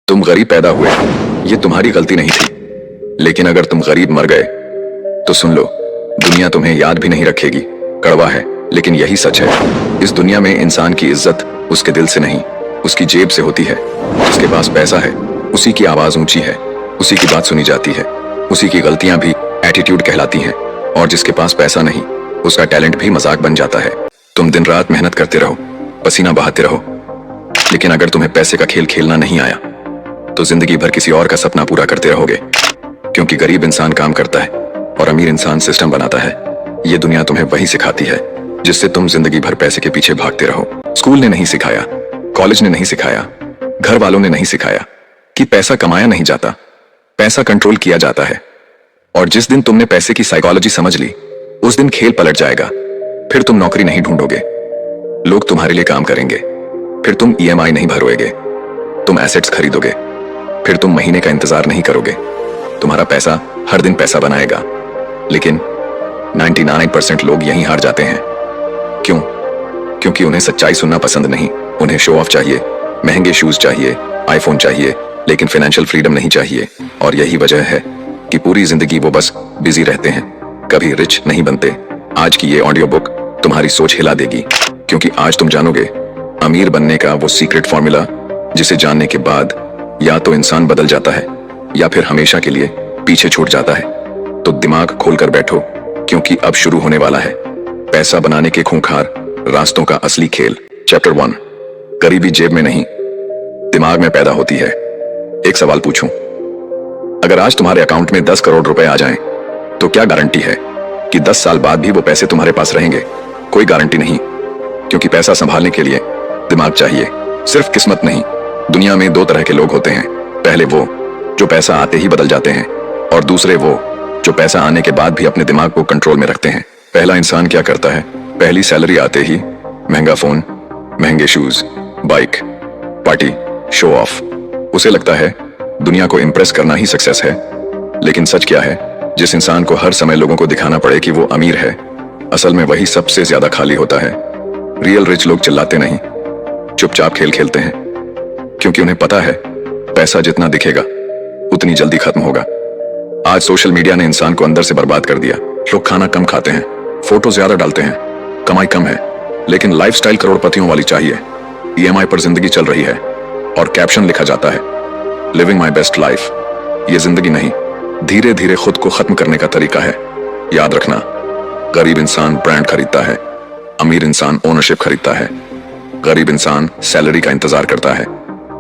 तुम गरीब पैदा हुए, ये तुम्हारी गलती नहीं थी। लेकिन अगर तुम गरीब मर गए तो सुन लो, दुनिया तुम्हें याद भी नहीं रखेगी। कड़वा है लेकिन यही सच है। इस दुनिया में इंसान की इज्जत उसके दिल से नहीं, उसकी जेब से होती है। जिसके पास पैसा है उसी की आवाज ऊंची है, उसी की बात सुनी जाती है, उसी की गलतियां भी एटीट्यूड कहलाती हैं। और जिसके पास पैसा नहीं, उसका टैलेंट भी मजाक बन जाता है। तुम दिन रात मेहनत करते रहो, पसीना बहाते रहो, लेकिन अगर तुम्हें पैसे का खेल खेलना नहीं आया तो जिंदगी भर किसी और का सपना पूरा करते रहोगे। क्योंकि गरीब इंसान काम करता है और अमीर इंसान सिस्टम बनाता है। ये दुनिया तुम्हें वही सिखाती है जिससे तुम जिंदगी भर पैसे के पीछे भागते रहो। स्कूल ने नहीं सिखाया, कॉलेज ने नहीं सिखाया, घर वालों ने नहीं सिखाया कि पैसा कमाया नहीं जाता, पैसा कंट्रोल किया जाता है। और जिस दिन तुमने पैसे की साइकोलॉजी समझ ली, उस दिन खेल पलट जाएगा। फिर तुम नौकरी नहीं ढूंढोगे, लोग तुम्हारे लिए काम करेंगे। फिर तुम ईएमआई नहीं भरोगे, तुम एसेट्स खरीदोगे। फिर तुम महीने का इंतजार नहीं करोगे, तुम्हारा पैसा हर दिन पैसा बनाएगा। लेकिन 99% लोग यहीं हार जाते हैं। क्यों? क्योंकि उन्हें सच्चाई सुनना पसंद नहीं। उन्हें शो ऑफ चाहिए, महंगे शूज चाहिए, आईफोन चाहिए, लेकिन फाइनेंशियल फ्रीडम नहीं चाहिए। और यही वजह है कि पूरी जिंदगी वो बस बिजी रहते हैं, कभी रिच नहीं बनते। आज की ये ऑडियो बुक तुम्हारी सोच हिला देगी, क्योंकि आज तुम जानोगे अमीर बनने का वो सीक्रेट फॉर्मूला जिसे जानने के बाद या तो इंसान बदल जाता है या फिर हमेशा के लिए पीछे छूट जाता है। तो दिमाग खोलकर बैठो, क्योंकि अब शुरू होने वाला है पैसा बनाने के खूंखार रास्तों का असली खेल। चैप्टर 1, गरीबी जेब में नहीं दिमाग में पैदा होती है। एक सवाल पूछूं, अगर आज तुम्हारे अकाउंट में 10 करोड़ रुपए आ जाएं, तो क्या गारंटी है कि 10 साल बाद भी वो पैसे तुम्हारे पास रहेंगे? कोई गारंटी नहीं, क्योंकि पैसा संभालने के लिए दिमाग चाहिए, सिर्फ किस्मत नहीं। दुनिया में 2 तरह के लोग होते हैं। पहले वो जो पैसा आते ही बदल जाते हैं, और दूसरे वो जो पैसा आने के बाद भी अपने दिमाग को कंट्रोल में रखते हैं। पहला इंसान क्या करता है? पहली सैलरी आते ही महंगा फोन, महंगे shoes, bike, party, show off. उसे लगता है दुनिया को इंप्रेस करना ही सक्सेस है। लेकिन सच क्या है? जिस इंसान को हर समय लोगों को दिखाना पड़े कि वो अमीर है, असल में वही सबसे ज्यादा खाली होता है। रियल रिच लोग चिल्लाते नहीं, चुपचाप खेल खेलते हैं, क्योंकि उन्हें पता है पैसा जितना दिखेगा उतनी जल्दी खत्म होगा। आज सोशल मीडिया ने इंसान को अंदर से बर्बाद कर दिया। लोग खाना कम खाते हैं, फोटो ज्यादा डालते हैं, कमाई कम है, लेकिन लाइफस्टाइल करोड़पतियों वाली चाहिए। ईएमआई पर जिंदगी चल रही है और कैप्शन लिखा जाता है, लिविंग माई बेस्ट लाइफ। ये जिंदगी नहीं, धीरे धीरे खुद को खत्म करने का तरीका है। याद रखना, गरीब इंसान ब्रांड खरीदता है, अमीर इंसान ओनरशिप खरीदता है। गरीब इंसान सैलरी का इंतजार करता है,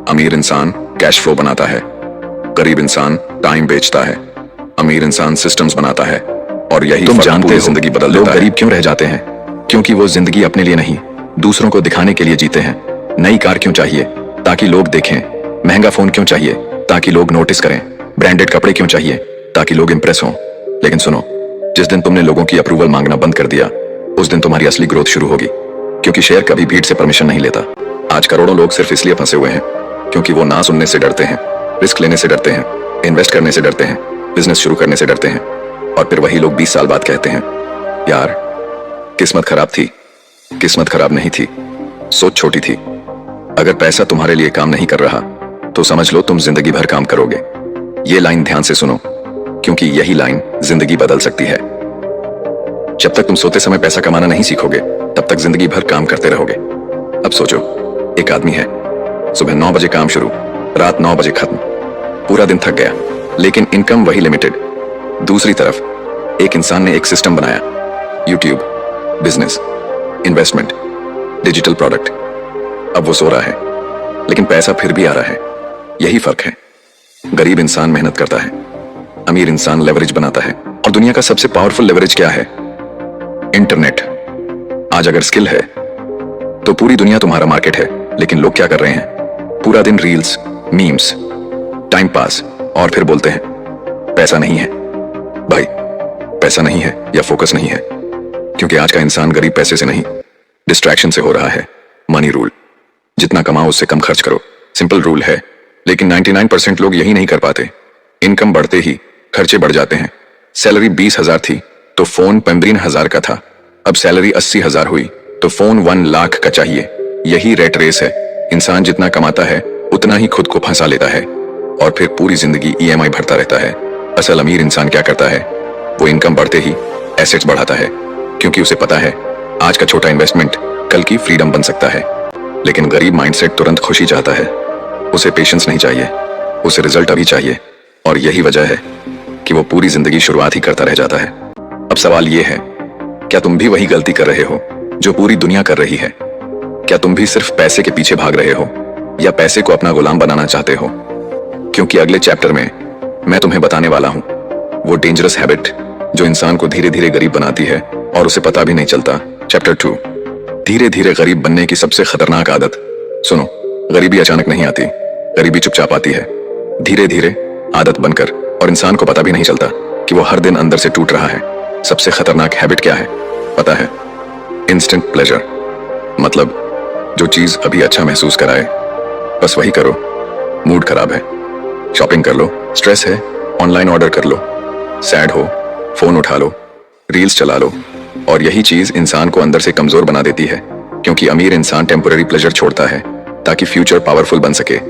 अमीर इंसान कैश फ्लो बनाता है। गरीब इंसान टाइम बेचता है, अमीर इंसान सिस्टम्स बनाता है। और यही तुम जानते हो जिंदगी बदल देता है। लोग गरीब क्यों रह जाते हैं? क्योंकि वो जिंदगी अपने लिए नहीं, दूसरों को दिखाने के लिए जीते हैं। नई कार क्यों चाहिए? ताकि लोग देखें। महंगा फोन क्यों चाहिए? ताकि लोग नोटिस करें। ब्रांडेड कपड़े क्यों चाहिए? ताकि लोग इंप्रेस हों। लेकिन सुनो, जिस दिन तुमने लोगों की अप्रूवल मांगना बंद कर दिया, उस दिन तुम्हारी असली ग्रोथ शुरू होगी। क्योंकि शेयर कभी भीड़ से परमिशन नहीं लेता। आज करोड़ों लोग सिर्फ इसलिए फंसे हुए हैं क्योंकि वो ना सुनने से डरते हैं, रिस्क लेने से डरते हैं, इन्वेस्ट करने से डरते हैं, बिजनेस शुरू करने से डरते हैं। और फिर वही लोग 20 साल बाद कहते हैं, यार किस्मत खराब थी। किस्मत खराब नहीं थी, सोच छोटी थी। अगर पैसा तुम्हारे लिए काम नहीं कर रहा तो समझ लो तुम जिंदगी भर काम करोगे। ये लाइन ध्यान से सुनो, क्योंकि यही लाइन जिंदगी बदल सकती है। जब तक तुम सोते समय पैसा कमाना नहीं सीखोगे, तब तक जिंदगी भर काम करते रहोगे। अब सोचो, एक आदमी है, सुबह 9 बजे काम शुरू, रात 9 बजे खत्म, पूरा दिन थक गया, लेकिन इनकम वही लिमिटेड। दूसरी तरफ एक इंसान ने एक सिस्टम बनाया, YouTube, business, investment, digital product. अब वो सो रहा है, लेकिन पैसा फिर भी आ रहा है। यही फर्क है। गरीब इंसान मेहनत करता है, अमीर इंसान लेवरेज बनाता है। और दुनिया का सबसे पावरफुल लेवरेज क्या है? इंटरनेट। आज अगर स्किल है तो पूरी दुनिया तुम्हारा मार्केट है। लेकिन लोग क्या कर रहे हैं? पूरा दिन रील्स, मीम्स, टाइम पास, और फिर बोलते हैं पैसा नहीं है। भाई, पैसा नहीं है या फोकस नहीं है, क्योंकि आज का इंसान गरीब पैसे से नहीं, डिस्ट्रैक्शन से हो रहा है। मनी रूल, जितना कमाओ उससे कम खर्च करो। सिंपल रूल है, लेकिन 99% लोग यही नहीं कर पाते। इनकम बढ़ते ही खर्चे बढ़ जाते हैं। सैलरी 20,000 थी तो फोन 15,000 का था। अब सैलरी 80,000 हुई तो फोन 1 लाख का चाहिए। यही रेट रेस है। इंसान जितना कमाता है उतना ही खुद को फंसा लेता है और फिर पूरी जिंदगी ईएमआई भरता रहता है। असल अमीर इंसान क्या करता है, वो इनकम बढ़ते ही एसेट्स बढ़ाता है, क्योंकि उसे पता है आज का छोटा इन्वेस्टमेंट कल की फ्रीडम बन सकता है। लेकिन गरीब माइंडसेट तुरंत खुशी चाहता है, उसे पेशेंस नहीं चाहिए, उसे रिजल्ट अभी चाहिए। और यही वजह है कि वो पूरी जिंदगी शुरुआत ही करता रह जाता है। अब सवाल ये है, क्या तुम भी वही गलती कर रहे हो जो पूरी दुनिया कर रही है? क्या तुम भी सिर्फ पैसे के पीछे भाग रहे हो या पैसे को अपना गुलाम बनाना चाहते हो? क्योंकि अगले चैप्टर में मैं तुम्हें बताने वाला हूं वो डेंजरस हैबिट जो इंसान को धीरे धीरे गरीब बनाती है और उसे पता भी नहीं चलता। चैप्टर 2, धीरे धीरे गरीब बनने की सबसे खतरनाक आदत। सुनो, गरीबी अचानक नहीं आती, गरीबी चुपचाप आती है, धीरे धीरे आदत बनकर, और इंसान को पता भी नहीं चलता कि वो हर दिन अंदर से टूट रहा है। सबसे खतरनाक हैबिट क्या है पता है? Instant pleasure. मतलब जो चीज अभी अच्छा महसूस कराए बस वही करो। मूड खराब है, शॉपिंग कर लो। स्ट्रेस है, ऑनलाइन ऑर्डर कर लो। सैड हो, फोन उठा लो, रील्स चला लो। और यही चीज इंसान को अंदर से कमजोर बना देती है, क्योंकि अमीर इंसान टेम्पररी प्लेजर छोड़ता है ताकि फ्यूचर पावरफुल बन सके।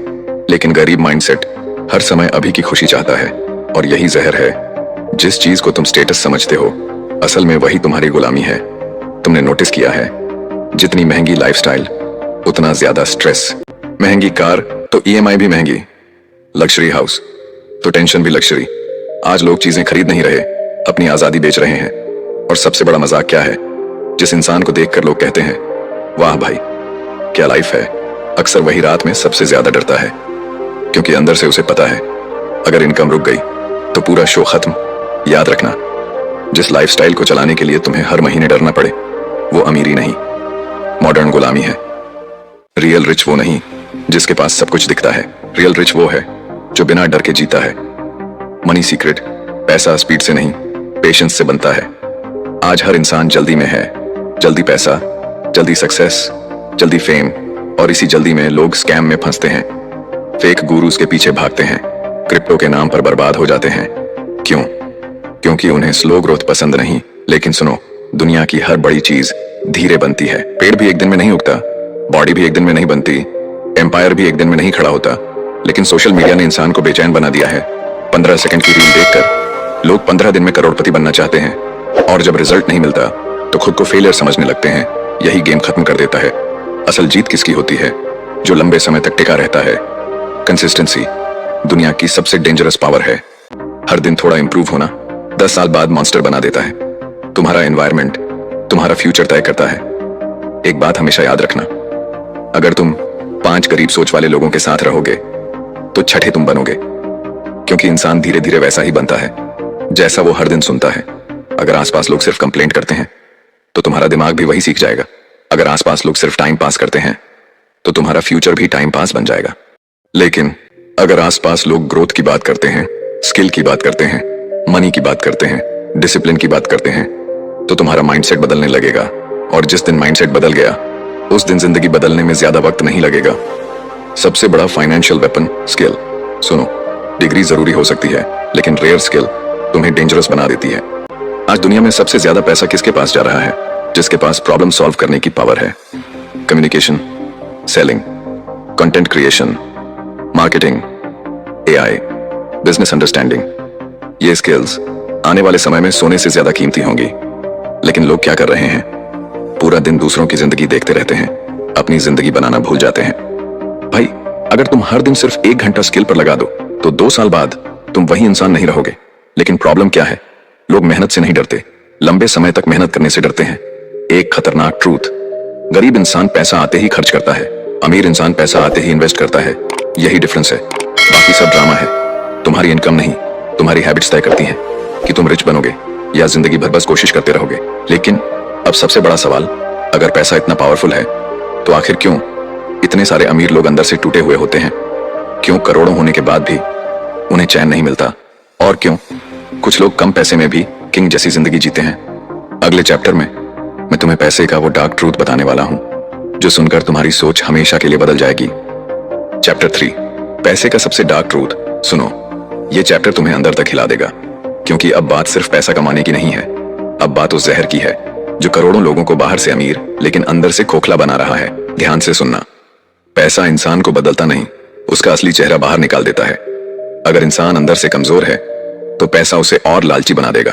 लेकिन गरीब माइंडसेट हर समय अभी की खुशी चाहता है, और यही जहर है। जिस चीज को तुम स्टेटस समझते हो असल में वही तुम्हारी गुलामी है। तुमने नोटिस किया है, जितनी महंगी लाइफस्टाइल उतना ज्यादा स्ट्रेस। महंगी कार तो ईएमआई भी महंगी, लग्जरी हाउस तो टेंशन भी लग्जरी। आज लोग चीजें खरीद नहीं रहे, अपनी आजादी बेच रहे हैं। और सबसे बड़ा मजाक क्या है, जिस इंसान को देखकर लोग कहते हैं वाह भाई क्या लाइफ है, अक्सर वही रात में सबसे ज्यादा डरता है, क्योंकि अंदर से उसे पता है अगर इनकम रुक गई तो पूरा शो खत्म। याद रखना, जिस लाइफस्टाइल को चलाने के लिए तुम्हें हर महीने डरना पड़े वो अमीरी नहीं, मॉडर्न गुलामी है। रियल रिच वो नहीं जिसके पास सब कुछ दिखता है, रियल रिच वो है जो बिना डर के जीता है। मनी सीक्रेट, पैसा स्पीड से नहीं पेशेंस से बनता है। आज हर इंसान जल्दी में है, जल्दी पैसा, जल्दी सक्सेस, जल्दी फेम, और इसी जल्दी में लोग स्कैम में फंसते हैं, फेक गुरुज के पीछे भागते हैं, क्रिप्टो के नाम पर बर्बाद हो जाते हैं। क्यों? क्योंकि उन्हें स्लो ग्रोथ पसंद नहीं। लेकिन सुनो, दुनिया की हर बड़ी चीज धीरे बनती है। पेड़ भी एक दिन में नहीं उगता, बॉडी भी एक दिन में नहीं बनती, एम्पायर भी एक दिन में नहीं खड़ा होता। लेकिन सोशल मीडिया ने इंसान को बेचैन बना दिया है। 15 सेकंड की रील देखकर लोग 15 दिन में करोड़पति बनना चाहते हैं, और जब रिजल्ट नहीं मिलता तो खुद को फेलियर समझने लगते हैं। यही गेम खत्म कर देता है। असल जीत किसकी होती है? जो लंबे समय तक टिका रहता है। कंसिस्टेंसी दुनिया की सबसे डेंजरस पावर है। हर दिन थोड़ा इंप्रूव होना 10 साल बाद मॉन्स्टर बना देता है। तुम्हारा एनवायरनमेंट तुम्हारा फ्यूचर तय करता है। एक बात हमेशा याद रखना, अगर तुम 5 गरीब सोच वाले लोगों के साथ रहोगे तो छठे तुम बनोगे, क्योंकि इंसान धीरे धीरे वैसा ही बनता है जैसा वो हर दिन सुनता है। अगर आसपास लोग सिर्फ कंप्लेंट करते हैं तो तुम्हारा दिमाग भी वही सीख जाएगा। अगर आसपास लोग सिर्फ टाइम पास करते हैं तो तुम्हारा फ्यूचर भी टाइम पास बन जाएगा। लेकिन अगर आसपास लोग ग्रोथ की बात करते हैं, स्किल की बात करते हैं, मनी की बात करते हैं, डिसिप्लिन की बात करते हैं, तो तुम्हारा माइंडसेट बदलने लगेगा। और जिस दिन माइंडसेट बदल गया उस दिन जिंदगी बदलने में ज्यादा वक्त नहीं लगेगा। सबसे बड़ा फाइनेंशियल वेपन स्किल। सुनो, डिग्री जरूरी हो सकती है, लेकिन रेयर स्किल तुम्हें डेंजरस बना देती है। आज दुनिया में सबसे ज्यादा पैसा किसके पास जा रहा है? जिसके पास प्रॉब्लम सॉल्व करने की पावर है। Communication, selling, content creation, marketing, AI, business understanding. ये स्किल्स आने वाले समय में सोने से ज्यादा कीमती होंगी। लेकिन लोग क्या कर रहे हैं? पूरा दिन दूसरों की जिंदगी देखते रहते हैं, अपनी जिंदगी बनाना भूल जाते हैं। भाई, अगर तुम हर दिन सिर्फ 1 घंटा स्किल पर लगा दो तो 2 साल बाद तुम वही इंसान नहीं रहोगे। लेकिन प्रॉब्लम क्या है? लोग मेहनत से नहीं डरते, लंबे समय तक मेहनत करने से डरते हैं। एक खतरनाक ट्रूथ, गरीब इंसान पैसा आते ही खर्च करता है, अमीर इंसान पैसा आते ही इन्वेस्ट करता है। यही डिफरेंस है, बाकी सब ड्रामा है। तुम्हारी इनकम नहीं, तुम्हारी हैबिट्स तय करती हैं कि तुम रिच बनोगे या जिंदगी भर बस कोशिश करते रहोगे। लेकिन अब सबसे बड़ा सवाल, अगर पैसा इतना पावरफुल है तो आखिर क्यों इतने सारे अमीर लोग अंदर से टूटे हुए होते हैं? क्यों करोड़ों होने के बाद भी उन्हें चैन नहीं मिलता? और क्यों कुछ लोग कम पैसे में भी किंग जैसी जिंदगी जीते हैं? अगले चैप्टर में मैं तुम्हें पैसे का वो डार्क ट्रूथ बताने वाला हूं जो सुनकर तुम्हारी सोच हमेशा के लिए बदल जाएगी। चैप्टर 3, पैसे का सबसे डार्क ट्रूथ। सुनो, ये चैप्टर तुम्हें अंदर तक हिला देगा, क्योंकि अब बात सिर्फ पैसा कमाने की नहीं है। अब बात उस जहर की है जो करोड़ों लोगों को बाहर से अमीर लेकिन अंदर से खोखला बना रहा है। ध्यान से सुनना, पैसा इंसान को बदलता नहीं, उसका असली चेहरा बाहर निकाल देता है। अगर इंसान अंदर से कमजोर है तो पैसा उसे और लालची बना देगा।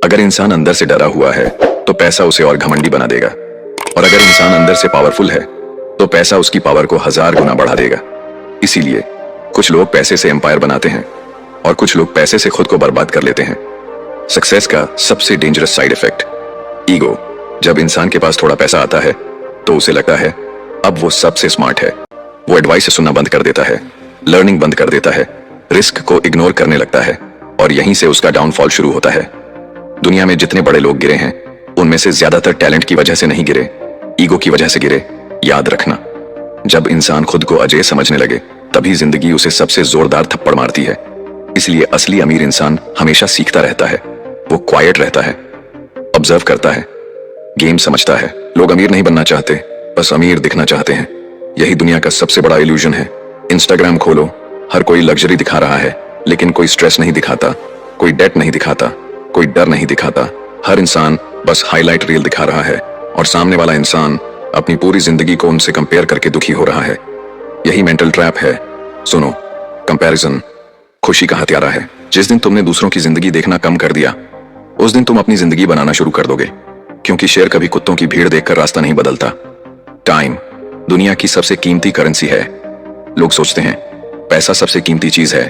अगर इंसान अंदर से डरा हुआ है तो पैसा उसे और घमंडी बना देगा। और अगर इंसान अंदर से पावरफुल है तो पैसा उसकी पावर को 1000 गुना बढ़ा देगा। इसीलिए कुछ लोग पैसे से एम्पायर बनाते हैं और कुछ लोग पैसे से खुद को बर्बाद कर लेते हैं। सक्सेस का सबसे डेंजरस साइड इफेक्ट, ईगो। जब इंसान के पास थोड़ा पैसा आता है तो उसे लगता है अब वो सबसे स्मार्ट है। वो एडवाइस सुनना बंद कर देता है, लर्निंग बंद कर देता है, रिस्क को इग्नोर करने लगता है और यहीं से उसका डाउनफॉल शुरू होता है। दुनिया में जितने बड़े लोग गिरे हैं उनमें से ज्यादातर टैलेंट की वजह से नहीं गिरे, ईगो की वजह से गिरे। याद रखना, जब इंसान खुद को अजय समझने लगे तभी जिंदगी उसे सबसे जोरदार थप्पड़ मारती है। इसलिए असली अमीर इंसान हमेशा सीखता रहता है। वो क्वाइट रहता है, ऑब्जर्व करता है, गेम समझता है। लोग अमीर नहीं बनना चाहते, बस अमीर दिखना चाहते हैं। यही दुनिया का सबसे बड़ा इल्यूजन है। इंस्टाग्राम खोलो, हर कोई लग्जरी दिखा रहा है लेकिन कोई स्ट्रेस नहीं दिखाता, कोई डेट नहीं दिखाता, कोई डर नहीं दिखाता। हर इंसान बस हाईलाइट रील दिखा रहा है और सामने वाला इंसान अपनी पूरी जिंदगी को उनसे कंपेयर करके दुखी हो रहा है। यही मेंटल ट्रैप है। सुनो, कंपैरिजन खुशी का हथियारा है। जिस दिन तुमने दूसरों की जिंदगी देखना कम कर दिया उस दिन तुम अपनी जिंदगी बनाना शुरू कर दोगे, क्योंकि शेर कभी कुत्तों की भीड़ देखकर रास्ता नहीं बदलता। टाइम दुनिया की सबसे कीमती करेंसी है। लोग सोचते हैं पैसा सबसे कीमती चीज है।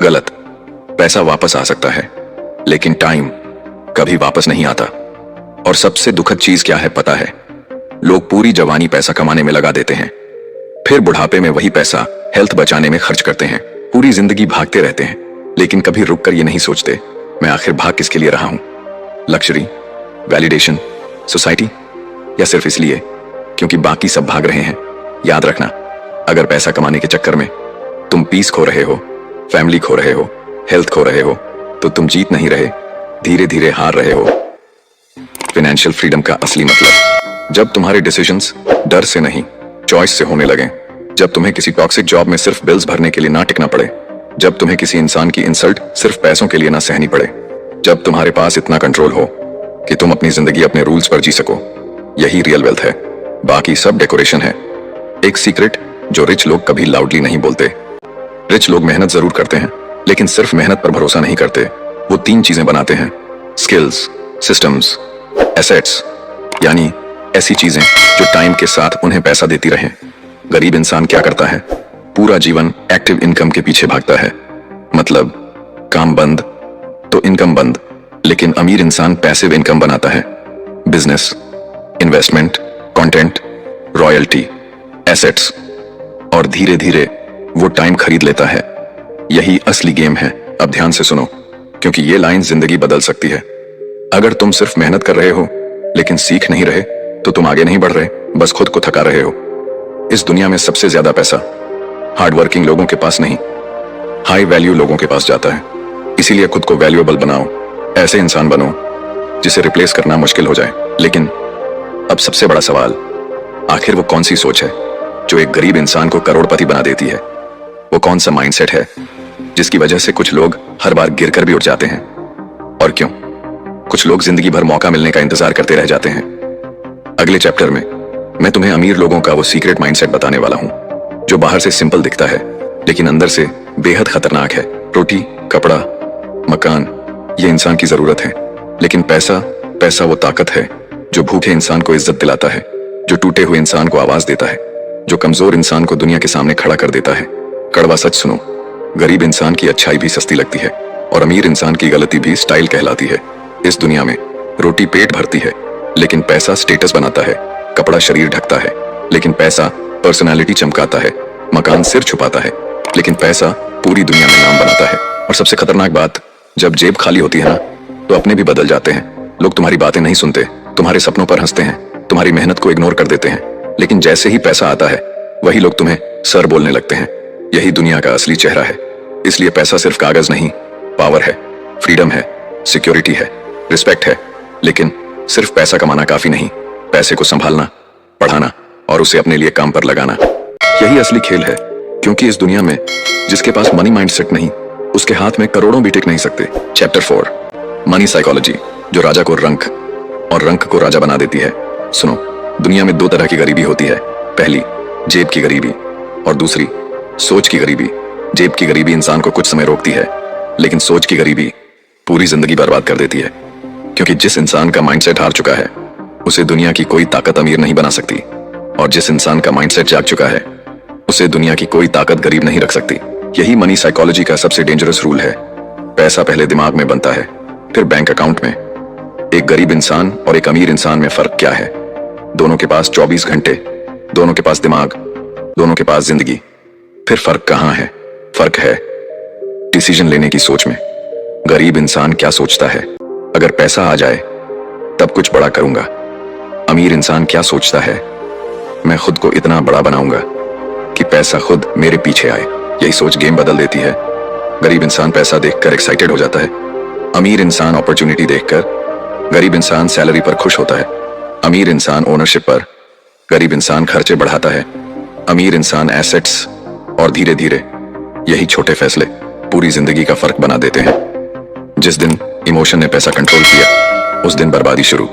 गलत। पैसा वापस आ सकता है लेकिन टाइम कभी वापस नहीं आता। और सबसे दुखद चीज क्या है पता है? लोग पूरी जवानी पैसा कमाने में लगा देते हैं, फिर बुढ़ापे में वही पैसा हेल्थ बचाने में खर्च करते हैं। पूरी जिंदगी भागते रहते हैं लेकिन कभी रुककर ये नहीं सोचते मैं आखिर भाग किसके लिए रहा हूं? लग्जरी, वैलिडेशन, सोसाइटी, या सिर्फ इसलिए क्योंकि बाकी सब भाग रहे हैं? याद रखना, अगर पैसा कमाने के चक्कर में तुम पीस खो रहे हो, फैमिली खो रहे हो, हेल्थ खो रहे हो, तो तुम जीत नहीं रहे, धीरे धीरे हार रहे हो। फाइनेंशियल फ्रीडम का असली मतलब, जब तुम्हारे डिसीजंस डर से नहीं चॉइस से होने लगे, जब तुम्हें किसी टॉक्सिक जॉब में सिर्फ बिल्स भरने के लिए ना टिकना पड़े, जब तुम्हें किसी इंसान की इंसल्ट सिर्फ पैसों के लिए ना सहनी पड़े, जब तुम्हारे पास इतना कंट्रोल हो कि तुम अपनी जिंदगी अपने रूल्स पर जी सको। यही रियल वेल्थ है, बाकी सब डेकोरेशन है। एक सीक्रेट जो रिच लोग कभी लाउडली नहीं बोलते। रिच लोग मेहनत जरूर करते हैं लेकिन सिर्फ मेहनत पर भरोसा नहीं करते। वो 3 चीजें बनाते हैं, स्किल्स, सिस्टम्स, एसेट्स, यानी ऐसी चीजें जो टाइम के साथ उन्हें पैसा देती रहें। गरीब इंसान क्या करता है? पूरा जीवन एक्टिव इनकम के पीछे भागता है, मतलब काम बंद तो इनकम बंद। लेकिन अमीर इंसान पैसिव इनकम बनाता है, business, investment, content, royalty, assets, और धीरे धीरे वो टाइम खरीद लेता है। यही असली गेम है। अब ध्यान से सुनो, क्योंकि ये लाइन जिंदगी बदल सकती है। अगर तुम सिर्फ मेहनत कर रहे हो लेकिन सीख नहीं रहे तो तुम आगे नहीं बढ़ रहे, बस खुद को थका रहे हो। इस दुनिया में सबसे ज्यादा पैसा हार्ड वर्किंग लोगों के पास नहीं, हाई वैल्यू लोगों के पास जाता है। इसीलिए खुद को वैल्यूएबल बनाओ, ऐसे इंसान बनो जिसे रिप्लेस करना मुश्किल हो जाए। लेकिन अब सबसे बड़ा सवाल, आखिर वो कौन सी सोच है जो एक गरीब इंसान को करोड़पति बना देती है? वो कौन सा माइंडसेट है जिसकी वजह से कुछ लोग हर बार गिरकर भी उठ जाते हैं? और क्यों कुछ लोग जिंदगी भर मौका मिलने का इंतजार करते रह जाते हैं? अगले चैप्टर में मैं तुम्हें अमीर लोगों का वो सीक्रेट माइंडसेट बताने वाला हूं जो बाहर से सिंपल दिखता है लेकिन अंदर से बेहद खतरनाक है। रोटी, कपड़ा, मकान, ये इंसान की जरूरत है, लेकिन पैसा वो ताकत है जो भूखे इंसान को इज्जत दिलाता है, जो टूटे हुए इंसान को आवाज देता है, जो कमजोर इंसान को दुनिया के सामने खड़ा कर देता है। कड़वा सच सुनो, गरीब इंसान की अच्छाई भी सस्ती लगती है और अमीर इंसान की गलती भी स्टाइल कहलाती है। इस दुनिया में रोटी पेट भरती है लेकिन पैसा स्टेटस बनाता है, कपड़ा शरीर ढकता है लेकिन पैसा पर्सनालिटी चमकाता है, मकान सिर छुपाता है लेकिन पैसा पूरी दुनिया में नाम बनाता है। और सबसे खतरनाक बात, जब जेब खाली होती है ना तो अपने भी बदल जाते हैं। लोग तुम्हारी बातें नहीं सुनते, तुम्हारे सपनों पर हंसते हैं, तुम्हारी मेहनत को इग्नोर कर देते हैं, लेकिन जैसे ही पैसा आता है वही लोग तुम्हें सर बोलने लगते हैं। यही दुनिया का असली चेहरा है। इसलिए पैसा सिर्फ कागज नहीं, पावर है, फ्रीडम है, सिक्योरिटी है, रिस्पेक्ट है। लेकिन सिर्फ पैसा कमाना काफी नहीं, पैसे को संभालना, पढ़ाना और उसे अपने लिए काम पर लगाना, यही असली खेल है। क्योंकि इस दुनिया में जिसके पास मनी माइंडसेट नहीं, उसके हाथ में करोड़ों भी टिक नहीं सकते। चैप्टर 4, मनी साइकोलॉजी, जो राजा को रंक और रंक को राजा बना देती है। सुनो, दुनिया में 2 तरह की गरीबी होती है। पहली, जेब की गरीबी, और दूसरी, सोच की गरीबी, जेब की गरीबी इंसान को कुछ समय रोकती है, लेकिन सोच की गरीबी पूरी जिंदगी बर्बाद कर देती है। क्योंकि जिस इंसान का माइंडसेट हार चुका है, उसे दुनिया की कोई ताकत अमीर नहीं बना सकती, और जिस इंसान का माइंडसेट जाग चुका है, उसे दुनिया की कोई ताकत गरीब नहीं रख सकती। यही मनी साइकोलॉजी का सबसे डेंजरस रूल है। पैसा पहले दिमाग में बनता है, फिर बैंक अकाउंट में। एक गरीब इंसान और एक अमीर इंसान में फर्क क्या है? दोनों के पास 24 घंटे, दोनों के पास दिमाग, दोनों के पास जिंदगी। फिर फर्क कहां है? फर्क है डिसीजन लेने की सोच में। गरीब इंसान क्या सोचता है? अगर पैसा आ जाए तब कुछ बड़ा करूंगा। अमीर इंसान क्या सोचता है? मैं खुद को इतना बड़ा बनाऊंगा कि पैसा खुद मेरे पीछे आए। यही सोच गेम बदल देती है। गरीब इंसान पैसा देखकर एक्साइटेड हो जाता है, अमीर इंसान अपॉर्चुनिटी देखकर। गरीब इंसान सैलरी पर खुश होता है, अमीर इंसान ओनरशिप पर। गरीब इंसान खर्चे बढ़ाता है, अमीर इंसान एसेट्स। और धीरे धीरे यही छोटे फैसले पूरी जिंदगी का फर्क बना देते हैं। जिस दिन इमोशन ने पैसा कंट्रोल किया, उस दिन बर्बादी शुरू।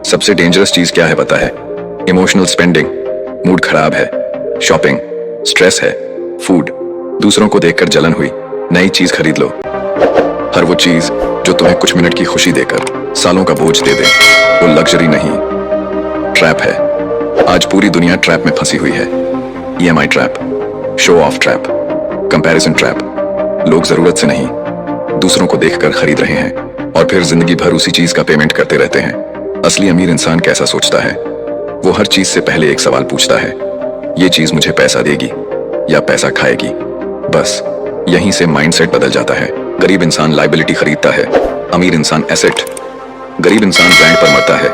सबसे डेंजरस चीज क्या है पता है? Emotional spending. मूड खराब है, शॉपिंग, स्ट्रेस है, फूड, दूसरों को देखकर जलन हुई, नई चीज खरीद लो। हर वो चीज जो तुम्हें कुछ मिनट की खुशी देकर सालों का बोझ दे दे, वो लग्जरी नहीं, ट्रैप है। आज पूरी दुनिया ट्रैप में फंसी हुई है। EMI trap, show off trap, comparison trap. लोग जरूरत से नहीं, दूसरों को देखकर खरीद रहे हैं और फिर जिंदगी भर उसी चीज का पेमेंट करते रहते हैं। असली अमीर इंसान कैसा सोचता है? वो हर चीज से पहले एक सवाल पूछता है, ये चीज मुझे पैसा देगी या पैसा खाएगी? बस यहीं से माइंडसेट बदल जाता है। गरीब इंसान लायबिलिटी खरीदता है, अमीर इंसान एसेट। गरीब इंसान ब्रांड पर मरता है,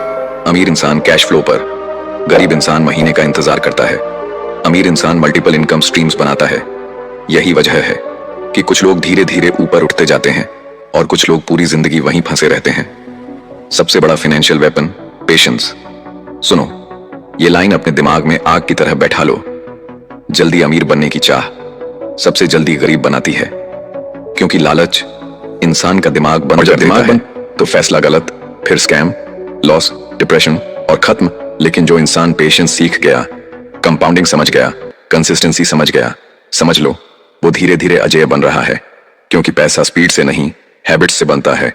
अमीर इंसान कैश फ्लो पर। गरीब इंसान महीने का इंतजार करता है, अमीर इंसान मल्टीपल इनकम स्ट्रीम्स बनाता है। यही वजह है कि कुछ लोग धीरे धीरे ऊपर उठते जाते हैं और कुछ लोग पूरी जिंदगी वहीं फंसे रहते हैं। सबसे बड़ा फाइनेंशियल वेपन, पेशेंस। सुनो, ये लाइन अपने दिमाग में आग की तरह बैठा लो। जल्दी अमीर बनने की चाह सबसे जल्दी गरीब बनाती है, क्योंकि लालच इंसान का दिमाग बंद कर देता है तो फैसला गलत, फिर स्कैम, लॉस, डिप्रेशन और खत्म। लेकिन जो इंसान पेशेंस सीख गया, कंपाउंडिंग समझ गया, कंसिस्टेंसी समझ गया, समझ लो वो धीरे धीरे अजेय बन रहा है। क्योंकि पैसा स्पीड से नहीं, हैबिट्स से बनता है।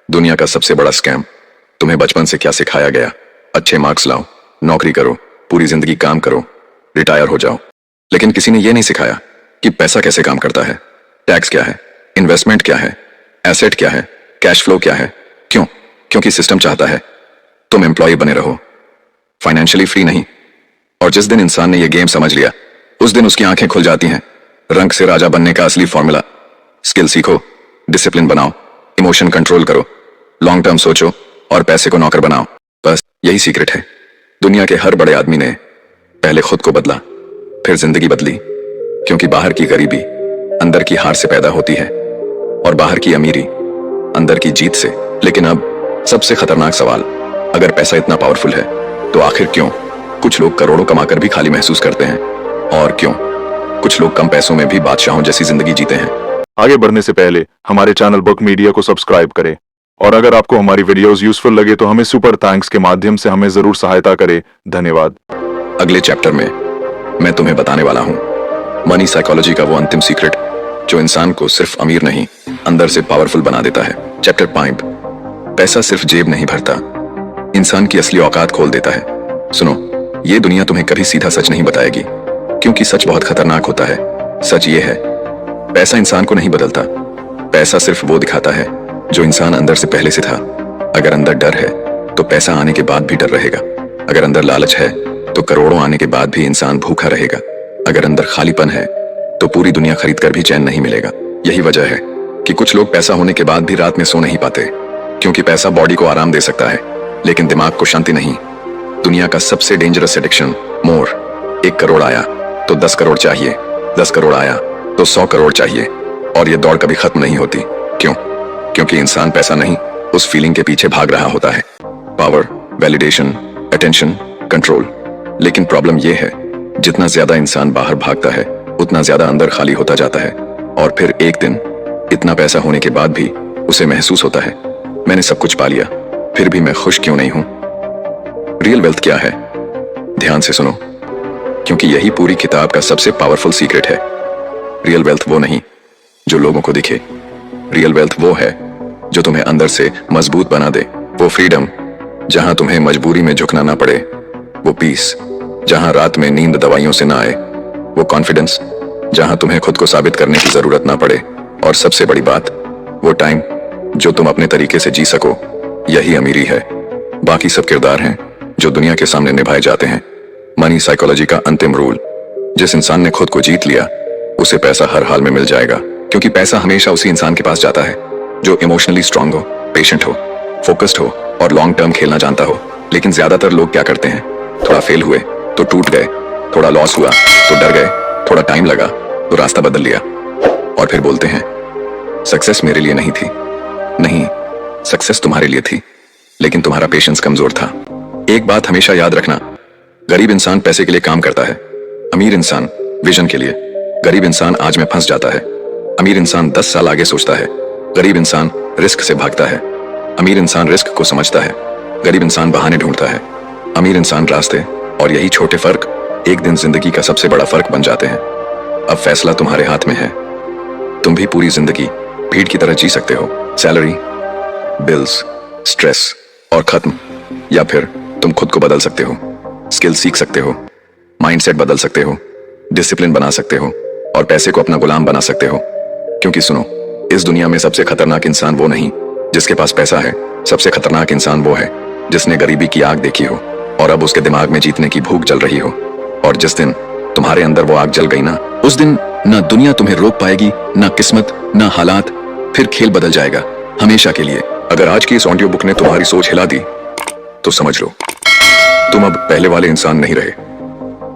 दुनिया का सबसे बड़ा स्कैम। तुम्हें बचपन से क्या सिखाया गया? अच्छे मार्क्स लाओ, नौकरी करो, पूरी जिंदगी काम करो, रिटायर हो जाओ। लेकिन किसी ने यह नहीं सिखाया कि पैसा कैसे काम करता है, टैक्स क्या है, इन्वेस्टमेंट क्या है, एसेट क्या है, कैश फ्लो क्या है। क्यों? क्योंकि सिस्टम चाहता है तुम एम्प्लॉय बने रहो, फाइनेंशियली फ्री नहीं। और जिस दिन इंसान ने यह गेम समझ लिया, उस दिन उसकी आंखें खुल जाती हैं। रंग से राजा बनने का असली फॉर्मूला। स्किल सीखो, डिसिप्लिन बनाओ, इमोशन कंट्रोल करो, लॉन्ग टर्म सोचो और पैसे को नौकर बनाओ। बस यही सीक्रेट है। दुनिया के हर बड़े आदमी ने पहले खुद को बदला, फिर जिंदगी बदली। क्योंकि बाहर की गरीबी अंदर की हार से पैदा होती है और बाहर की अमीरी अंदर की जीत से। लेकिन अब सबसे खतरनाक सवाल, अगर पैसा इतना पावरफुल है तो आखिर क्यों कुछ लोग करोड़ों कमाकर भी खाली महसूस करते हैं? और क्यों कुछ लोग कम पैसों में भी बादशाहों जैसी जिंदगी जीते हैं? आगे बढ़ने से पहले हमारे चैनल बुक मीडिया को सब्सक्राइब करें, और अगर आपको हमारी वीडियोस यूजफुल लगे तो हमें सुपर थैंक्स के माध्यम से हमें जरूर सहायता करें। धन्यवाद। अगले चैप्टर में मैं तुम्हें बताने वाला हूं मनी साइकोलॉजी का वो अंतिम सीक्रेट जो इंसान को सिर्फ अमीर नहीं, अंदर से पावरफुल बना देता है। चैप्टर 5, पैसा सिर्फ जेब नहीं भरता, इंसान की असली औकात खोल देता है। सुनो, ये दुनिया तुम्हें कभी सीधा सच नहीं बताएगी, क्योंकि सच बहुत खतरनाक होता है। सच ये है, पैसा इंसान को नहीं बदलता। पैसा सिर्फ वो दिखाता है जो इंसान अंदर से पहले से था। अगर अंदर डर है तो पैसा आने के बाद भी डर रहेगा। अगर अंदर लालच है तो करोड़ों आने के बाद भी इंसान भूखा रहेगा। अगर अंदर खालीपन है तो पूरी दुनिया खरीद कर भी चैन नहीं मिलेगा। यही वजह है कि कुछ लोग पैसा होने के बाद भी रात में सो नहीं पाते, क्योंकि पैसा बॉडी को आराम दे सकता है लेकिन दिमाग को शांति नहीं। दुनिया का सबसे डेंजरस एडिक्शन, मोर। 1 करोड़ आया तो 10 करोड़ चाहिए, 10 करोड़ आया तो 100 करोड़ चाहिए, और ये दौड़ कभी खत्म नहीं होती। क्यों? क्योंकि इंसान पैसा नहीं, उस फीलिंग के पीछे भाग रहा होता है। Power, validation, attention, control. लेकिन प्रॉब्लम यह है, जितना ज्यादा इंसान बाहर भागता है उतना ज्यादा अंदर खाली होता जाता है। और फिर एक दिन इतना पैसा होने के बाद भी उसे महसूस होता है, मैंने सब कुछ पा लिया, फिर भी मैं खुश क्यों नहीं हूं? रियल वेल्थ क्या है? ध्यान से सुनो, क्योंकि यही पूरी किताब का सबसे पावरफुल सीक्रेट है। रियल वेल्थ वो नहीं जो लोगों को दिखे, रियल वेल्थ वो है जो तुम्हें अंदर से मजबूत बना दे। वो फ्रीडम जहां तुम्हें मजबूरी में झुकना ना पड़े, वो पीस जहां रात में नींद दवाइयों से ना आए, वो कॉन्फिडेंस जहां तुम्हें खुद को साबित करने की जरूरत ना पड़े, और सबसे बड़ी बात, वो टाइम जो तुम अपने तरीके से जी सको। यही अमीरी है। बाकी सब किरदार हैं जो दुनिया के सामने निभाए जाते हैं। मनी साइकोलॉजी का अंतिम रूल, जिस इंसान ने खुद को जीत लिया उसे पैसा हर हाल में मिल जाएगा, क्योंकि पैसा हमेशा उसी इंसान के पास जाता है जो इमोशनली स्ट्रांग हो, पेशेंट हो, फोकस्ड हो और लॉन्ग टर्म खेलना जानता हो। लेकिन ज्यादातर लोग क्या करते हैं, थोड़ा फेल हुए तो टूट गए, थोड़ा लॉस हुआ तो डर गए, थोड़ा टाइम लगा तो रास्ता बदल लिया, और फिर बोलते हैं सक्सेस मेरे लिए नहीं थी। नहीं, सक्सेस तुम्हारे लिए थी, लेकिन तुम्हारा पेशेंस कमजोर था। एक बात हमेशा याद रखना, गरीब इंसान पैसे के लिए काम करता है, अमीर इंसान विजन के लिए। गरीब इंसान आज में फंस जाता है, अमीर इंसान 10 साल आगे सोचता है। गरीब इंसान रिस्क से भागता है, अमीर इंसान रिस्क को समझता है। गरीब इंसान बहाने ढूंढता है, अमीर इंसान रास्ते। और यही छोटे फर्क एक दिन जिंदगी का सबसे बड़ा फर्क बन जाते हैं। अब फैसला तुम्हारे हाथ में है। तुम भी पूरी जिंदगी भीड़ की तरह जी सकते हो, सैलरी, बिल्स, स्ट्रेस और खत्म, या फिर तुम खुद को बदल सकते हो, स्किल सीख सकते हो, माइंडसेट बदल सकते हो, डिसिप्लिन बना सकते हो और पैसे को अपना गुलाम बना सकते हो। क्योंकि सुनो, इस दुनिया में सबसे खतरनाक इंसान वो नहीं जिसके पास पैसा है, सबसे खतरनाक इंसान वो है जिसने गरीबी की आग देखी हो और अब उसके दिमाग में जीतने की भूख जल रही हो। और जिस दिन तुम्हारे अंदर वो आग जल गई ना, उस दिन ना दुनिया तुम्हें रोक पाएगी, ना किस्मत, ना हालात। फिर खेल बदल जाएगा हमेशा के लिए। अगर आज की इस ऑडियो बुक ने तुम्हारी सोच हिला दी तो समझ लो तुम अब पहले वाले इंसान नहीं रहे,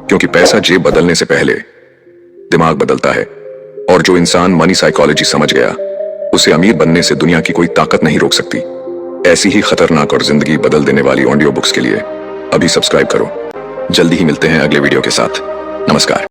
क्योंकि पैसा जेब बदलने से पहले दिमाग बदलता है। और जो इंसान मनी साइकोलॉजी समझ गया उसे अमीर बनने से दुनिया की कोई ताकत नहीं रोक सकती। ऐसी ही खतरनाक और जिंदगी बदल देने वाली ऑडियो बुक्स के लिए अभी सब्सक्राइब करो। जल्दी ही मिलते हैं अगले वीडियो के साथ। नमस्कार।